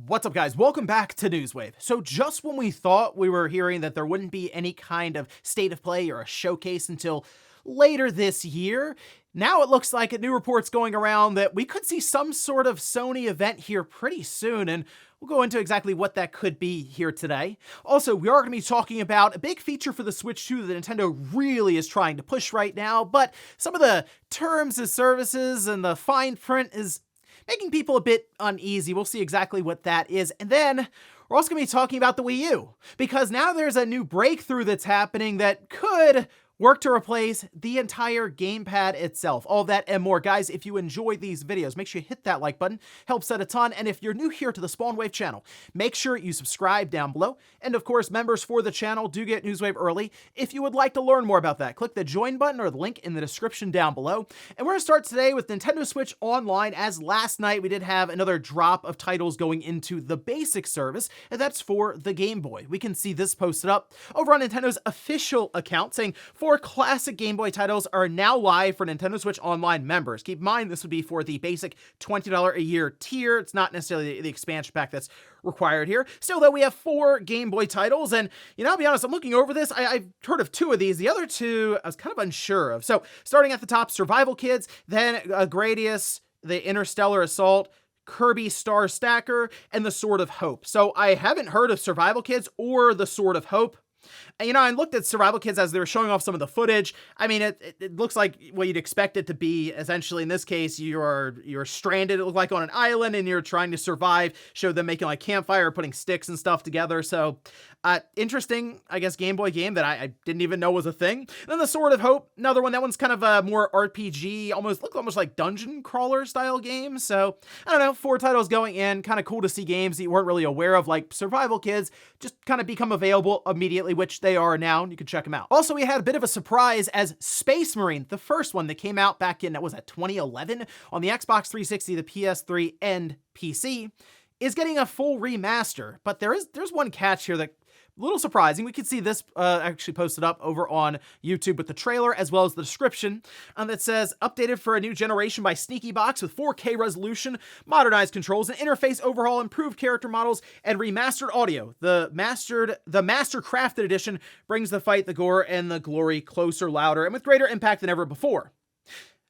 What's up, guys? Welcome back to Newswave. So just when we thought we were hearing that there wouldn't be any kind of state of play or a showcase until later this year, now it looks like a new report's going around that we could see some sort of Sony event here pretty soon, and we'll go into exactly what that could be here today. Also, we are going to be talking about a big feature for the Switch 2 that Nintendo really is trying to push right now, but some of the terms of services and the fine print is making people a bit uneasy. We'll see exactly what that is. And then we're also going to be talking about the Wii U, because now there's a new breakthrough that's happening that could work to replace the entire gamepad itself. All that and more. Guys, if you enjoy these videos, make sure you hit that like button. Helps out a ton. And if you're new here to the Spawnwave channel, make sure you subscribe down below. And of course, members for the channel do get Newswave early. If you would like to learn more about that, click the join button or the link in the description down below. And we're going to start today with Nintendo Switch Online, as last night we did have another drop of titles going into the basic service, and that's for the Game Boy. We can see this posted up over on Nintendo's official account saying 4 classic Game Boy titles are now live for Nintendo Switch Online members. Keep in mind, this would be for the basic $20 a year tier. It's not necessarily the expansion pack that's required here. Still, though, we have 4 Game Boy titles, and, I'll be honest, I'm looking over this. I've heard of 2 of these. The other 2, I was kind of unsure of. So, starting at the top, Survival Kids, then Gradius, the Interstellar Assault, Kirby Star Stacker, and the Sword of Hope. So, I haven't heard of Survival Kids or the Sword of Hope. And, I looked at Survival Kids as they were showing off some of the footage. I mean, it looks like what you'd expect it to be. Essentially, in this case, you're stranded, it looked like, on an island, and you're trying to survive. Showed them making, like, campfire, putting sticks and stuff together. So, interesting, I guess, Game Boy game that I didn't even know was a thing. And then the Sword of Hope, another one. That one's kind of a more RPG, looked almost like dungeon crawler style game. So, I don't know, 4 titles going in. Kind of cool to see games that you weren't really aware of, like Survival Kids, just kind of become available immediately, which they are now, and you can check them out. Also, we had a bit of a surprise as Space Marine, the first one that came out back in, 2011 on the Xbox 360, the PS3, and PC, is getting a full remaster. But there's one catch here that a little surprising. We could see this actually posted up over on YouTube with the trailer as well as the description that says, updated for a new generation by Sneaky Box with 4K resolution, modernized controls, an interface overhaul, improved character models, and remastered audio. The Master Crafted Edition brings the fight, the gore, and the glory closer, louder, and with greater impact than ever before.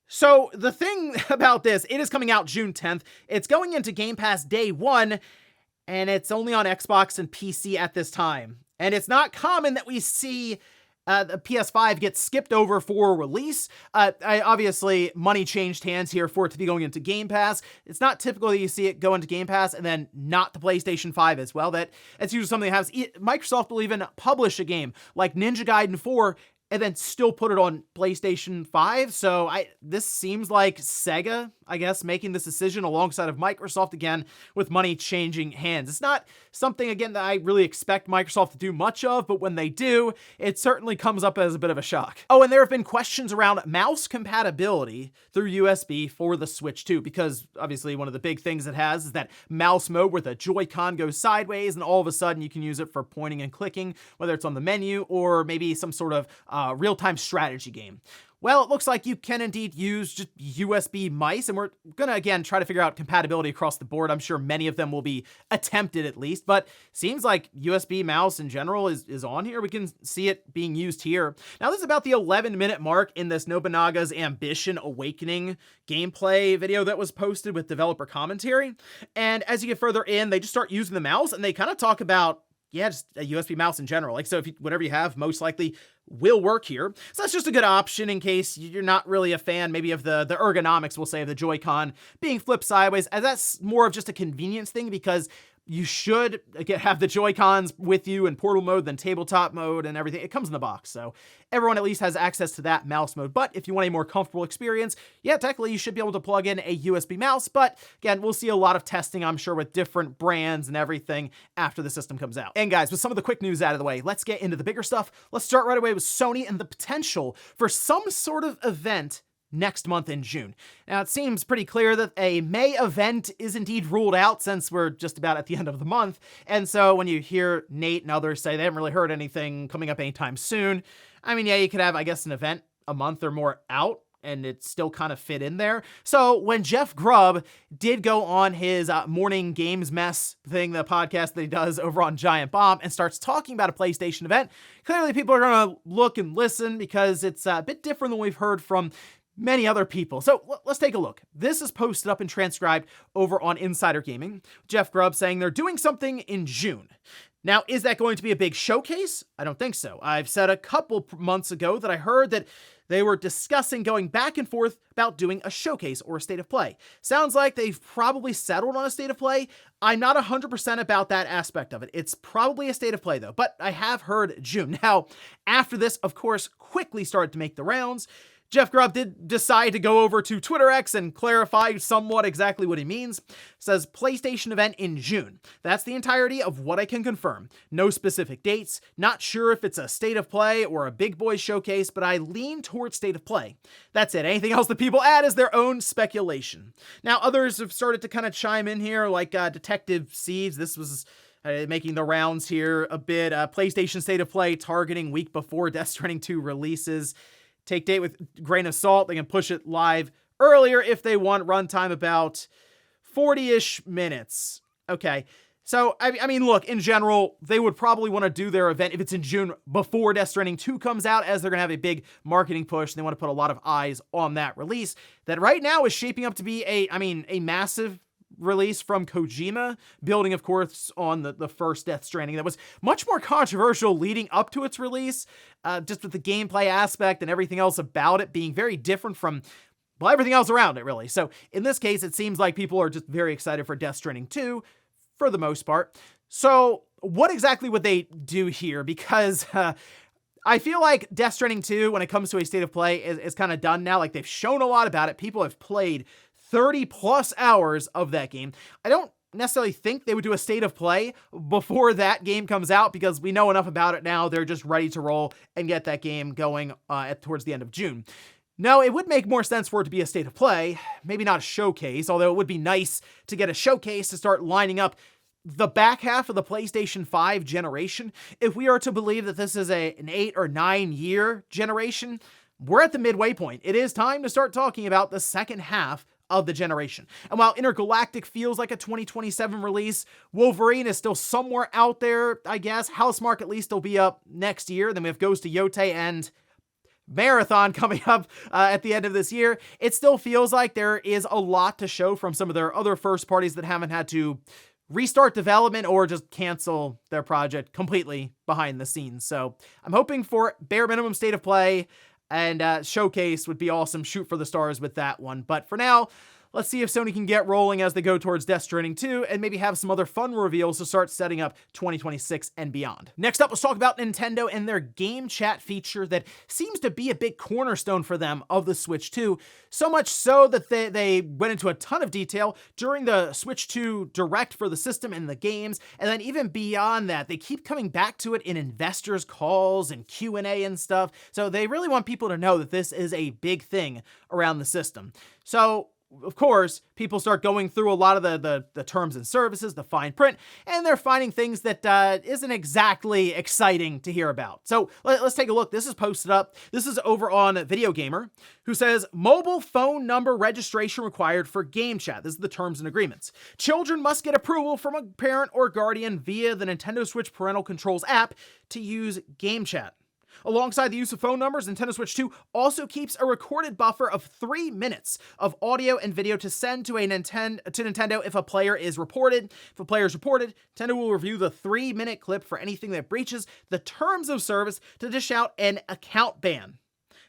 So the thing about this, it is coming out June 10th. It's going into Game Pass day 1, and it's only on Xbox and PC at this time. And it's not common that we see the PS5 get skipped over for release. Obviously, money changed hands here for it to be going into Game Pass. It's not typical that you see it go into Game Pass and then not the PlayStation 5 as well. That's usually something that happens. Microsoft will even publish a game like Ninja Gaiden 4 and then still put it on PlayStation 5. So this seems like Sega, I guess, making this decision alongside of Microsoft again with money changing hands. It's not something, again, that I really expect Microsoft to do much of, but when they do, it certainly comes up as a bit of a shock. Oh, and there have been questions around mouse compatibility through USB for the Switch 2, because obviously one of the big things it has is that mouse mode where the Joy-Con goes sideways and all of a sudden you can use it for pointing and clicking, whether it's on the menu or maybe some sort of real-time strategy game. Well, it looks like you can indeed use just USB mice, and we're going to, again, try to figure out compatibility across the board. I'm sure many of them will be attempted at least, but seems like USB mouse in general is on here. We can see it being used here. Now, this is about the 11-minute mark in this Nobunaga's Ambition Awakening gameplay video that was posted with developer commentary. And as you get further in, they just start using the mouse, and they kind of talk about, just a USB mouse in general. So if whatever you have most likely will work here. So that's just a good option in case you're not really a fan maybe of the ergonomics, we'll say, of the Joy-Con being flipped sideways, as that's more of just a convenience thing, because you should have the Joy-Cons with you in portable mode, then tabletop mode and everything. It comes in the box, so everyone at least has access to that mouse mode. But if you want a more comfortable experience, technically you should be able to plug in a USB mouse. But again, we'll see a lot of testing, I'm sure, with different brands and everything after the system comes out. And guys, with some of the quick news out of the way, let's get into the bigger stuff. Let's start right away with Sony and the potential for some sort of event next month in June. Now, it seems pretty clear that a May event is indeed ruled out, since we're just about at the end of the month. And so when you hear Nate and others say they haven't really heard anything coming up anytime soon, I mean, you could have, I guess, an event a month or more out, and it still kind of fit in there. So when Jeff Grubb did go on his morning games mess thing, the podcast that he does over on Giant Bomb, and starts talking about a PlayStation event, clearly people are going to look and listen because it's a bit different than we've heard from many other people. So let's take a look. This is posted up and transcribed over on Insider Gaming. Jeff Grubb saying they're doing something in June. Now, is that going to be a big showcase? I don't think so. I've said a couple months ago that I heard that they were discussing going back and forth about doing a showcase or a state of play. Sounds like they've probably settled on a state of play. I'm not 100% about that aspect of it. It's probably a state of play though, but I have heard June. Now, after this, of course, quickly started to make the rounds. Jeff Grubb did decide to go over to Twitter X and clarify somewhat exactly what he means. Says PlayStation event in June. That's the entirety of what I can confirm. No specific dates. Not sure if it's a state of play or a big boy showcase, but I lean towards state of play. That's it. Anything else that people add is their own speculation. Now, others have started to kind of chime in here, like Detective Seeds. This was making the rounds here a bit. PlayStation state of play targeting week before Death Stranding 2 releases. Take date with grain of salt. They can push it live earlier if they want. Runtime about 40-ish minutes. Okay. So, I mean, look, in general, they would probably want to do their event if it's in June before Death Stranding 2 comes out, as they're going to have a big marketing push, and they want to put a lot of eyes on that release that right now is shaping up to be a massive release from Kojima, building, of course, on the first Death Stranding that was much more controversial leading up to its release, just with the gameplay aspect and everything else about it being very different from, well, everything else around it, really. So in this case, it seems like people are just very excited for Death Stranding 2, for the most part. So what exactly would they do here? Because I feel like Death Stranding 2, when it comes to a state of play, is kind of done now. Like, they've shown a lot about it. People have played 30 plus hours of that game. I don't necessarily think they would do a state of play before that game comes out because we know enough about it now. They're just ready to roll and get that game going towards the end of June. No, it would make more sense for it to be a state of play, maybe not a showcase, although it would be nice to get a showcase to start lining up the back half of the PlayStation 5 generation. If we are to believe that this is an 8 or 9 year generation, we're at the midway point. It is time to start talking about the second half of the generation. And while Intergalactic feels like a 2027 release, Wolverine is still somewhere out there, I guess. Housemarque at least will be up next year. Then we have Ghost of Yotei and Marathon coming up at the end of this year. It still feels like there is a lot to show from some of their other first parties that haven't had to restart development or just cancel their project completely behind the scenes. So I'm hoping for bare minimum state of play, and showcase would be awesome. Shoot for the stars with that one. But for now, let's see if Sony can get rolling as they go towards Death Stranding 2 and maybe have some other fun reveals to start setting up 2026 and beyond. Next up, let's talk about Nintendo and their GameChat feature that seems to be a big cornerstone for them of the Switch 2. So much so that they went into a ton of detail during the Switch 2 Direct for the system and the games. And then even beyond that, they keep coming back to it in investors' calls and Q&A and stuff. So they really want people to know that this is a big thing around the system. So of course, people start going through a lot of the terms and services, the fine print, and they're finding things that isn't exactly exciting to hear about. So let's take a look. This is posted up. This is over on Video Gamer, who says, mobile phone number registration required for GameChat. This is the terms and agreements. Children must get approval from a parent or guardian via the Nintendo Switch Parental Controls app to use GameChat. Alongside the use of phone numbers, Nintendo Switch 2 also keeps a recorded buffer of 3 minutes of audio and video to send to Nintendo if a player is reported. If a player is reported, Nintendo will review the 3-minute clip for anything that breaches the terms of service to dish out an account ban.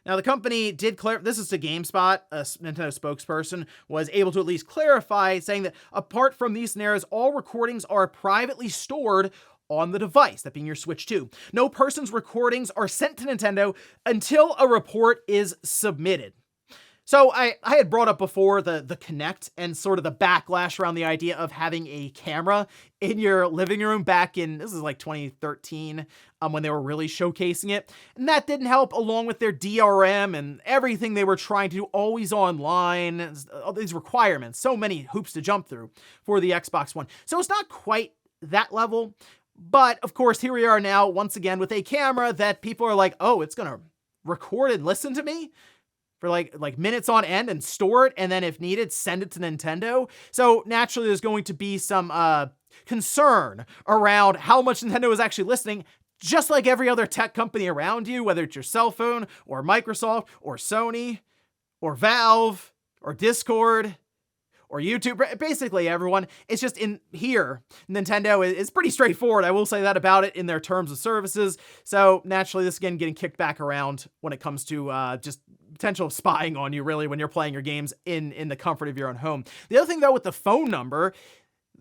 Now, the company did clarify, this is to GameSpot, a Nintendo spokesperson was able to at least clarify, saying that apart from these scenarios, all recordings are privately stored on the device, that being your Switch 2. No person's recordings are sent to Nintendo until a report is submitted. So I had brought up before the Kinect and sort of the backlash around the idea of having a camera in your living room back in, this is like 2013, when they were really showcasing it. And that didn't help, along with their DRM and everything they were trying to do always online, all these requirements, so many hoops to jump through for the Xbox One. So it's not quite that level. But, of course, here we are now, once again, with a camera that people are like, oh, it's going to record and listen to me? for like minutes on end and store it, and then if needed, send it to Nintendo. So naturally, there's going to be some concern around how much Nintendo is actually listening, just like every other tech company around you, whether it's your cell phone or Microsoft or Sony or Valve or Discord or YouTube. Basically everyone. It's just in here, Nintendo is pretty straightforward. I will say that about it in their terms of services. So naturally, this again getting kicked back around when it comes to just potential spying on you, really, when you're playing your games in the comfort of your own home. The other thing, though, with the phone number,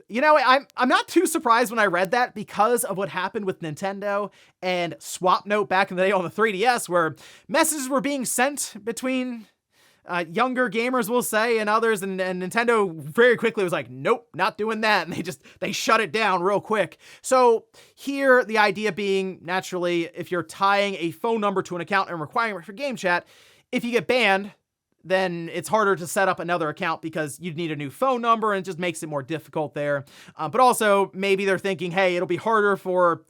you know, I'm not too surprised when I read that, because of what happened with Nintendo and Swap Note back in the day on the 3DS, where messages were being sent between younger gamers, we'll say, and others, and Nintendo very quickly was like, nope, not doing that, and they shut it down real quick. So here, the idea being, naturally, if you're tying a phone number to an account and requiring it for GameChat, if you get banned, then it's harder to set up another account because you'd need a new phone number, and it just makes it more difficult there. But also, maybe they're thinking, hey, it'll be harder for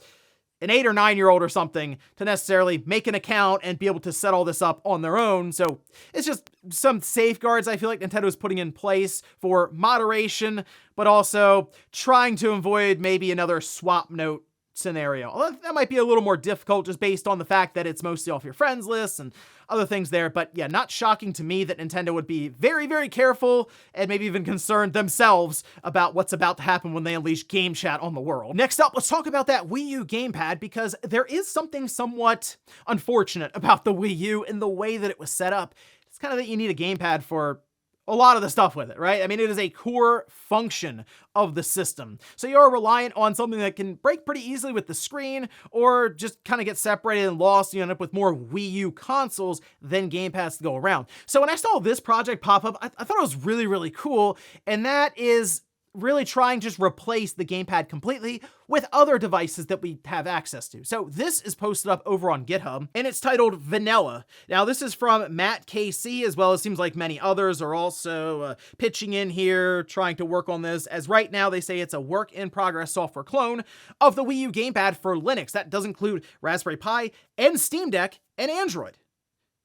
an 8 or 9-year-old or something to necessarily make an account and be able to set all this up on their own. So it's just some safeguards I feel like Nintendo's putting in place for moderation, but also trying to avoid maybe another Swap Note scenario. Although that might be a little more difficult just based on the fact that it's mostly off your friends list and other things there. But yeah, not shocking to me that Nintendo would be very, very careful and maybe even concerned themselves about what's about to happen when they unleash GameChat on the world. Next up, let's talk about that Wii U gamepad, because there is something somewhat unfortunate about the Wii U in the way that it was set up. It's kind of that you need a gamepad for a lot of the stuff with it, right? I mean, it is a core function of the system. So you're reliant on something that can break pretty easily with the screen, or just kind of get separated and lost. You end up with more Wii U consoles than gamepads to go around. So when I saw this project pop up, I thought it was really, really cool. And that is really trying to just replace the gamepad completely with other devices that we have access to. So this is posted up over on GitHub, and it's titled Vanilla. Now, this is from Matt KC, as well as seems like many others are also pitching in here, trying to work on this, as right now they say it's a work-in-progress software clone of the Wii U gamepad for Linux. That does include Raspberry Pi and Steam Deck and Android.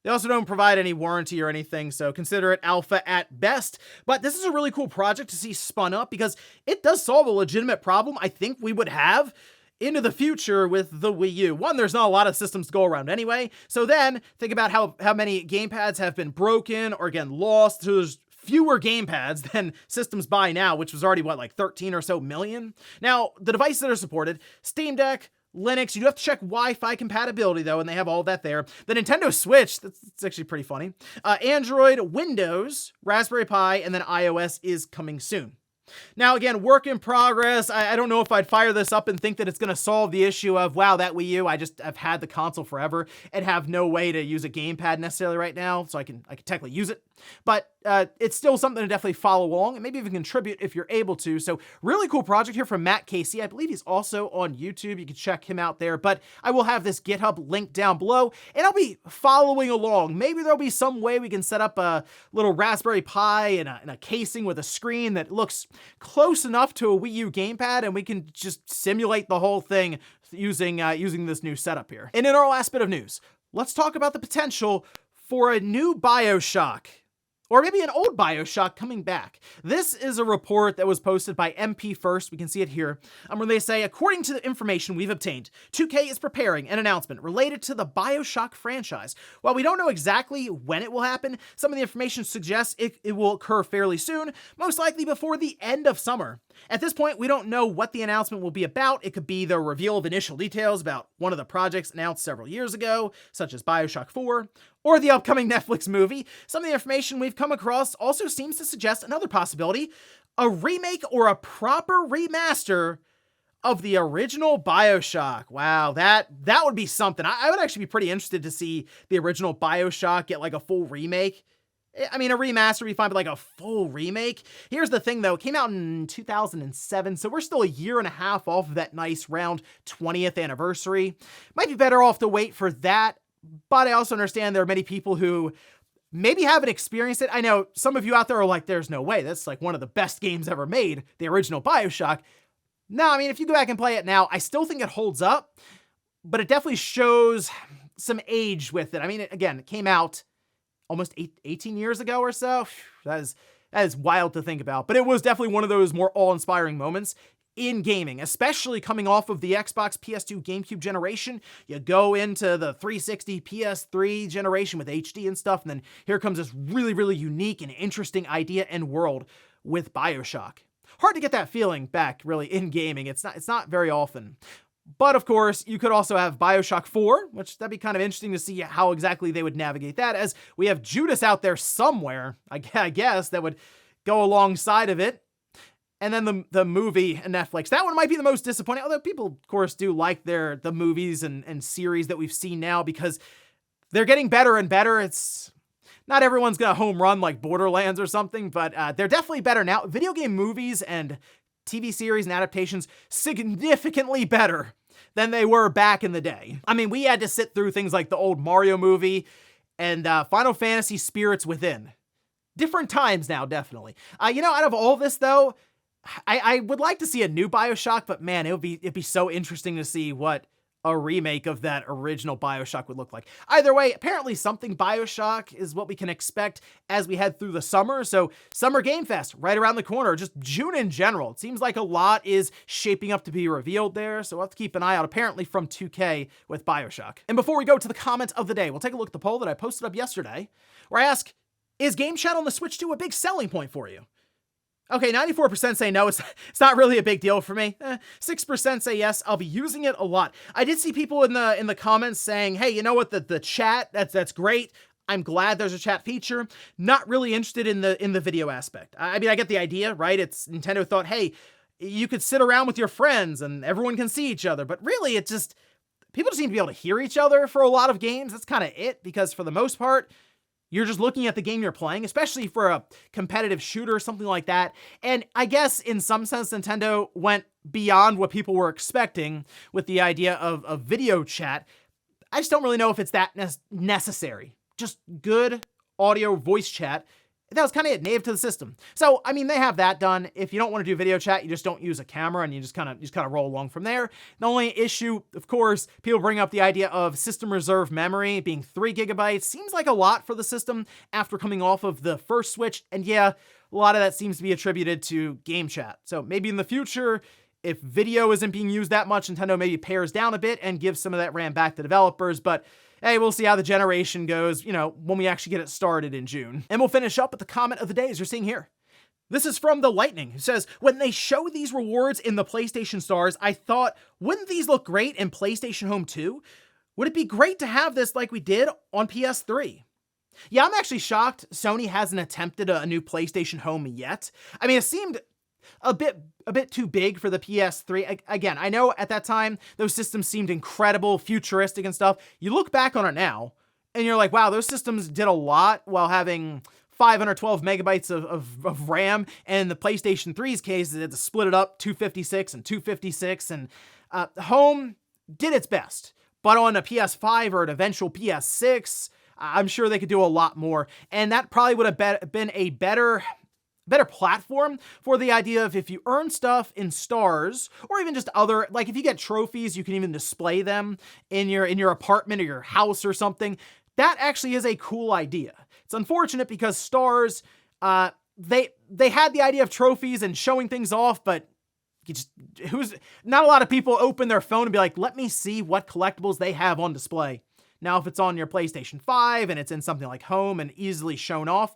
They also don't provide any warranty or anything, so consider it alpha at best. But this is a really cool project to see spun up, because it does solve a legitimate problem I think we would have into the future with the Wii U. One, there's not a lot of systems to go around anyway. So then think about how many gamepads have been broken or again lost. So there's fewer gamepads than systems buy now, which was already, what, like 13 or so million? Now, the devices that are supported, Steam Deck, Linux, you do have to check Wi-Fi compatibility though, and they have all of that there. The Nintendo Switch, that's actually pretty funny. Android, Windows, Raspberry Pi, and then iOS is coming soon. Now, again, work in progress. I don't know if I'd fire this up and think that it's going to solve the issue of, wow, that Wii U, I've had the console forever and have no way to use a gamepad necessarily right now, so I can technically use it. But it's still something to definitely follow along and maybe even contribute if you're able to. So really cool project here from Matt Casey. I believe he's also on YouTube. You can check him out there, but I will have this GitHub link down below, and I'll be following along. Maybe there'll be some way we can set up a little Raspberry Pi and a casing with a screen that looks close enough to a Wii U gamepad, and we can just simulate the whole thing using this new setup here. And in our last bit of news, let's talk about the potential for a new Bioshock, or maybe an old Bioshock coming back. This is a report that was posted by MP First. We can see it here. Where they say, according to the information we've obtained, 2K is preparing an announcement related to the Bioshock franchise. While we don't know exactly when it will happen, some of the information suggests it will occur fairly soon, most likely before the end of summer. At this point, we don't know what the announcement will be about. It could be the reveal of initial details about one of the projects announced several years ago, such as Bioshock 4, or the upcoming Netflix movie. Some of the information we've come across also seems to suggest another possibility, a remake or a proper remaster of the original Bioshock. Wow, that would be something. I would actually be pretty interested to see the original Bioshock get like a full remake. I mean, a remaster would be fine, but like a full remake? Here's the thing though, it came out in 2007, so we're still a year and a half off of that nice round 20th anniversary. Might be better off to wait for that, but I also understand there are many people who maybe haven't experienced it. I know some of you out there are like, there's no way, that's like one of the best games ever made, the original Bioshock. No, I mean, if you go back and play it now, I still think it holds up, but it definitely shows some age with it. I mean, again, it came out almost 18 years ago or so. That is wild to think about, but it was definitely one of those more awe-inspiring moments in gaming, especially coming off of the Xbox, PS2, GameCube generation. You go into the 360, PS3 generation with HD and stuff, and then here comes this really, really unique and interesting idea and world with Bioshock. Hard to get that feeling back, really, in gaming. It's not very often. But of course, you could also have Bioshock 4, which that'd be kind of interesting to see how exactly they would navigate that, as we have Judas out there somewhere, I guess, that would go alongside of it. And then the movie and Netflix. That one might be the most disappointing, although people, of course, do like the movies and series that we've seen now because they're getting better and better. It's not everyone's gonna home run like Borderlands or something, but they're definitely better now. Video game movies and TV series and adaptations significantly better than they were back in the day. I mean, we had to sit through things like the old Mario movie and Final Fantasy Spirits Within. Different times now, definitely. Out of all this though, I would like to see a new Bioshock, but man, it'd be so interesting to see what a remake of that original Bioshock would look like. Either way, apparently something Bioshock is what we can expect as we head through the summer. So Summer Game Fest right around the corner, just June in general. It seems like a lot is shaping up to be revealed there. So we'll have to keep an eye out, apparently from 2K with Bioshock. And before we go to the comment of the day, we'll take a look at the poll that I posted up yesterday where I ask, is GameChat on the Switch 2 a big selling point for you? Okay, 94% say no, it's not really a big deal for me. 6% say yes, I'll be using it a lot. I did see people in the comments saying, hey, you know what, the chat, that's great. I'm glad there's a chat feature. Not really interested in the video aspect. I mean, I get the idea, right? It's Nintendo thought, hey, you could sit around with your friends and everyone can see each other, but really it's just, people just need to be able to hear each other for a lot of games. That's kind of it, because for the most part, you're just looking at the game you're playing, especially for a competitive shooter or something like that. And I guess in some sense, Nintendo went beyond what people were expecting with the idea of video chat. I just don't really know if it's that necessary. Just good audio voice chat. That was kind of it, native to the system. So, I mean, they have that done. If you don't want to do video chat, you just don't use a camera and you just kind of roll along from there. The only issue, of course, people bring up the idea of system reserve memory being 3 gigabytes. Seems like a lot for the system after coming off of the first Switch. And yeah, a lot of that seems to be attributed to GameChat. So maybe in the future, if video isn't being used that much, Nintendo maybe pares down a bit and gives some of that RAM back to developers. But hey, we'll see how the generation goes, when we actually get it started in June. And we'll finish up with the comment of the day, as you're seeing here. This is from The Lightning, who says, when they show these rewards in the PlayStation Stars, I thought, wouldn't these look great in PlayStation Home 2? Would it be great to have this like we did on PS3? Yeah, I'm actually shocked Sony hasn't attempted a new PlayStation Home yet. I mean, it seemed a bit too big for the PS3. Again, I know at that time, those systems seemed incredible, futuristic and stuff. You look back on it now, and you're like, wow, those systems did a lot while having 512 megabytes of RAM. And in the PlayStation 3's case, it had to split it up, 256 and 256. And Home did its best. But on a PS5 or an eventual PS6, I'm sure they could do a lot more. And that probably would have been a better platform for the idea of if you earn stuff in stars, or even just other, like if you get trophies, you can even display them in your apartment or your house or something. That actually is a cool idea. It's unfortunate because stars, they had the idea of trophies and showing things off, but not a lot of people open their phone and be like, let me see what collectibles they have on display. Now, if it's on your PlayStation 5 and it's in something like Home and easily shown off,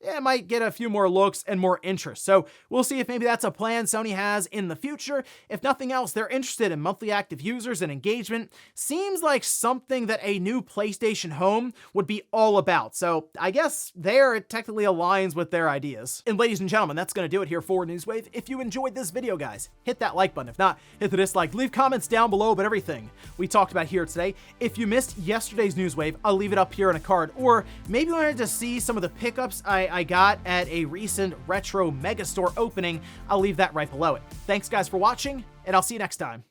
it might get a few more looks and more interest. So we'll see if maybe that's a plan Sony has in the future. If nothing else, they're interested in monthly active users and engagement. Seems like something that a new PlayStation Home would be all about. So I guess there it technically aligns with their ideas. And ladies and gentlemen, that's going to do it here for Newswave. If you enjoyed this video, guys, hit that like button. If not, hit the dislike. Leave comments down below about everything we talked about here today. If you missed yesterday's Newswave, I'll leave it up here in a card. Or maybe you wanted to see some of the pickups I got at a recent retro megastore opening, I'll leave that right below it. Thanks guys for watching, and I'll see you next time.